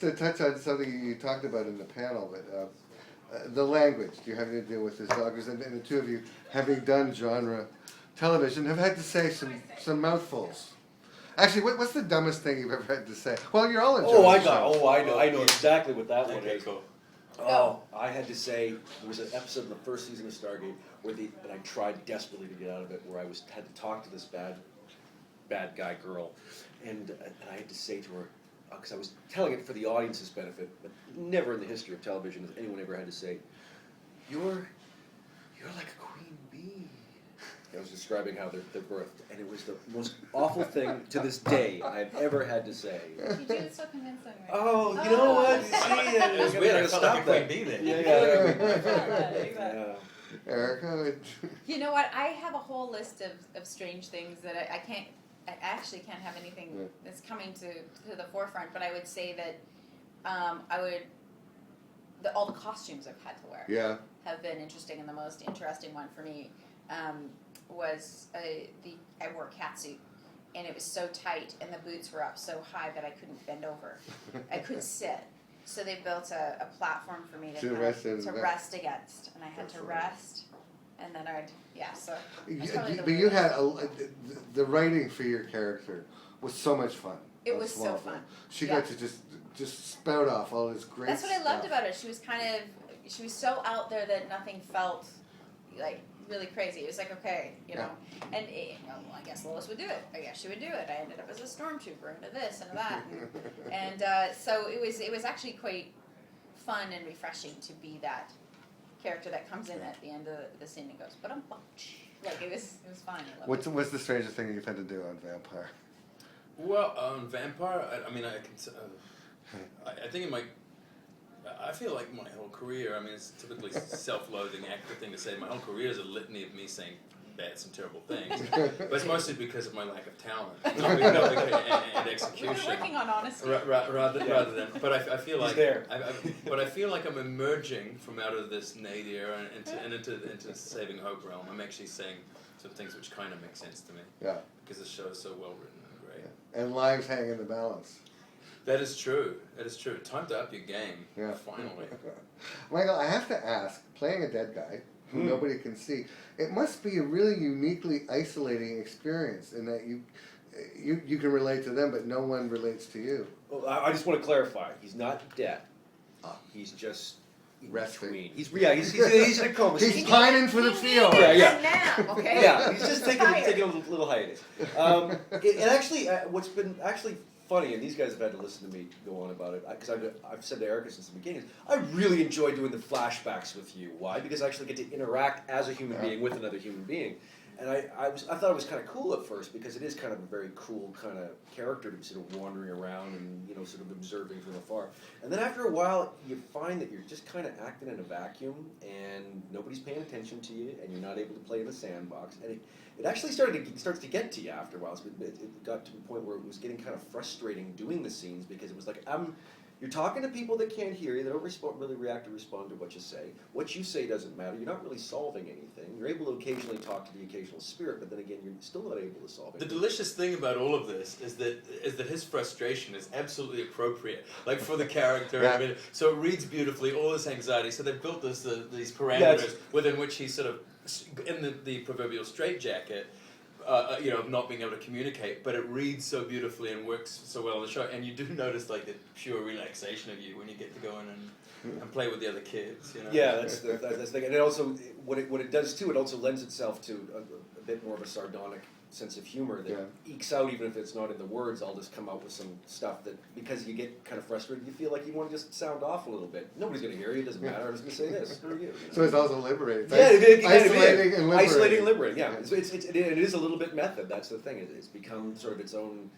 to touch on something you talked about in the panel, but the language you have to deal with as doggers, and the two of you, having done genre television, have had to say some mouthfuls. Actually, what's the dumbest thing you've ever had to say? Well, you're all enjoying I know exactly what that one is. Cool. Oh, I had to say, there was an episode in the first season of Stargate where and I tried desperately to get out of it, where I had to talk to this bad guy girl, and I had to say to her, because I was telling it for the audience's benefit, but never in the history of television has anyone ever had to say, "You're like a queen bee." I was describing how they're birthed, and it was the most awful thing to this day I've ever had to say. You do it so convincingly. Oh, you know what? See, It was weird. I felt like a queen bee then. Yeah. Erica? You know what? I have a whole list of strange things that I actually can't have anything that's coming to the forefront, but I would say that all the costumes I've had to wear have been interesting, and the most interesting one for me was I wore a catsuit, and it was so tight, and the boots were up so high that I couldn't bend over. I couldn't sit. So they built a platform for me to rest against, and I had to rest, and then so. But you had the writing for your character was so much fun. It was so fun. She got to just spout off all this great stuff. That's what I loved about her. She was so out there that nothing felt like really crazy. It was like, okay, and I guess Lois would do it. I guess she would do it. I ended up as a stormtrooper into this and that, and so it was actually quite fun and refreshing to be that character that comes in at the end of the scene and goes, but I'm like it was fun. What's the strangest thing you've had to do on Vampire? Well, on Vampire, I mean, I think it might. I feel like my whole career, I mean, it's typically self-loathing actor thing to say. My whole career is a litany of me saying some terrible things. But it's mostly because of my lack of talent and execution. We're working on honesty. Rather than, but I feel like but I feel like I'm emerging from out of this nadir and into Saving Hope realm. I'm actually saying some things which kind of make sense to me. Yeah. Because the show is so well written and great. Yeah. And lives hang in the balance. That is true. Time to up your game. Yeah. Finally. Michael, I have to ask, playing a dead guy who nobody can see, it must be a really uniquely isolating experience in that you can relate to them, but no one relates to you. Well, I just want to clarify. He's not dead. He's just resting. He's in a coma. He's pining for the field. Now, okay? Yeah, he's just taking a little hiatus. And actually, what's been actually funny, and these guys have had to listen to me go on about it, because I've said to Erica since the beginning, I really enjoy doing the flashbacks with you. Why? Because I actually get to interact as a human being with another human being. And I thought it was kind of cool at first, because it is kind of a very cool kind of character to be sort of wandering around and sort of observing from afar. And then after a while, you find that you're just kind of acting in a vacuum, and nobody's paying attention to you, and you're not able to play in the sandbox. And it actually starts to get to you after a while. It got to the point where it was getting kind of frustrating doing the scenes, because it was like, you're talking to people that can't hear you, they don't really react or respond to what you say. What you say doesn't matter. You're not really solving anything. You're able to occasionally talk to the occasional spirit, but then again, you're still not able to solve anything. The delicious thing about all of this is that his frustration is absolutely appropriate, like for the character. Yeah. I mean, so it reads beautifully, all this anxiety. So they've built these parameters within which he's sort of in the proverbial straitjacket. Of not being able to communicate, but it reads so beautifully and works so well on the show, and you do notice like the pure relaxation of you when you get to go in and play with the other kids. Yeah, that's the thing, and it also what it does too. It also lends itself to a bit more of a sardonic sense of humor that ekes out, even if it's not in the words. I'll just come out with some stuff that, because you get kind of frustrated, you feel like you want to just sound off a little bit. Nobody's going to hear you. It doesn't matter. I'm just going to say this. Screw you. So it's also liberating. Isolating and liberating. Yeah, it is a little bit method. That's the thing. It's become sort of its own.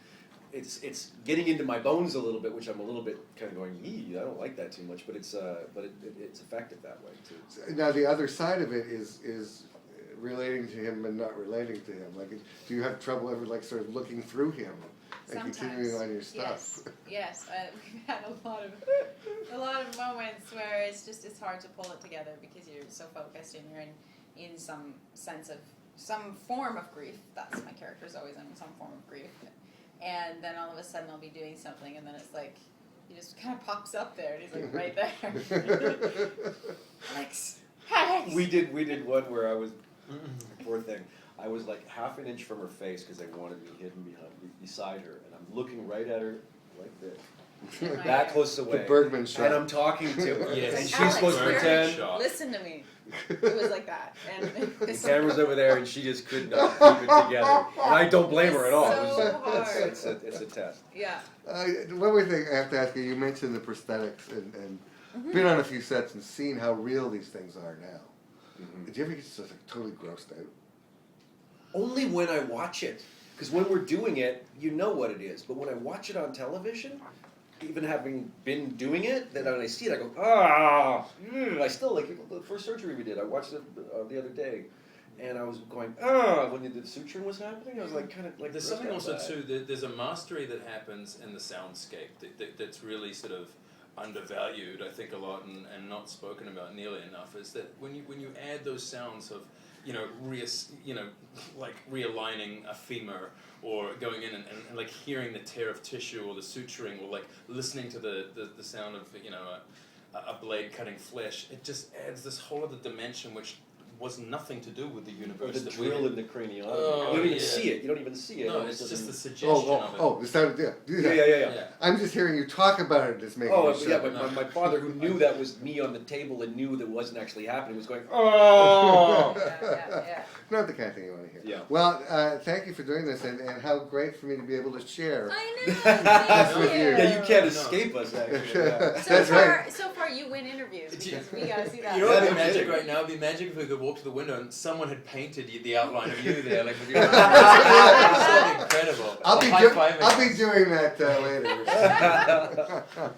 It's getting into my bones a little bit, which I'm a little bit kind of going, I don't like that too much. But it's effective that way too. Now the other side of it is relating to him and not relating to him. Like, do you have trouble ever sort of looking through him and continuing on your stuff? Yes. We've had a lot of moments where it's hard to pull it together because you're so focused and you're in some sense of some form of grief. That's my character's always in some form of grief, and then all of a sudden I'll be doing something and then it's like, he just kind of pops up there, and he's like right there. Alex. We did one where I was, poor thing, I was like half an inch from her face because I wanted to be hidden beside her, and I'm looking right at her like this. That close away. The Bergman shot. And I'm talking to her. Yes. And she's Alex, supposed to Bergman pretend. shot. Listen to me. It was like that. And The camera's over there, and she just could not keep it together. And I don't blame her at all. So hard. It's a test. Yeah. One more thing I have to ask you, you mentioned the prosthetics and been on a few sets and seen how real these things are now. Did you ever get just like totally grossed out? Only when I watch it. Because when we're doing it, you know what it is. But when I watch it on television, even having been doing it, then when I see it, I go, I still, like, the first surgery we did, I watched it the other day, and I was going, when the suturing was happening, I was like, kind of like... There's something also, too, there's a mastery that happens in the soundscape that's really sort of undervalued, I think, a lot, and not spoken about nearly enough, is that when you add those sounds of, like realigning a femur, or going in and like hearing the tear of tissue or the suturing, or like listening to the sound of a blade cutting flesh, it just adds this whole other dimension which was nothing to do with the universe. The drill in the craniotomy. Oh, you don't even yeah. see it. You don't even see it. No, All of a it's just sudden- the suggestion of it. The sound, yeah. Yeah. I'm just hearing you talk about it, just making Oh, it yeah, shut. but my father, who knew that was me on the table and knew that wasn't actually happening, was going, oh! Yeah. Not the kind of thing you want to hear. Yeah. Well, thank you for doing this, and how great for me to be able to share. I know. That's with Thank you. Yeah, you can't No. escape us, actually. Yeah. That's right. So far, you win interviews because we gotta see that. You know what would be Yeah, magic yeah. right now? It'd be magic if we could walk to the window and someone had painted the outline of you there, like with your That'd be incredible. I'll be High-fiving doing that later.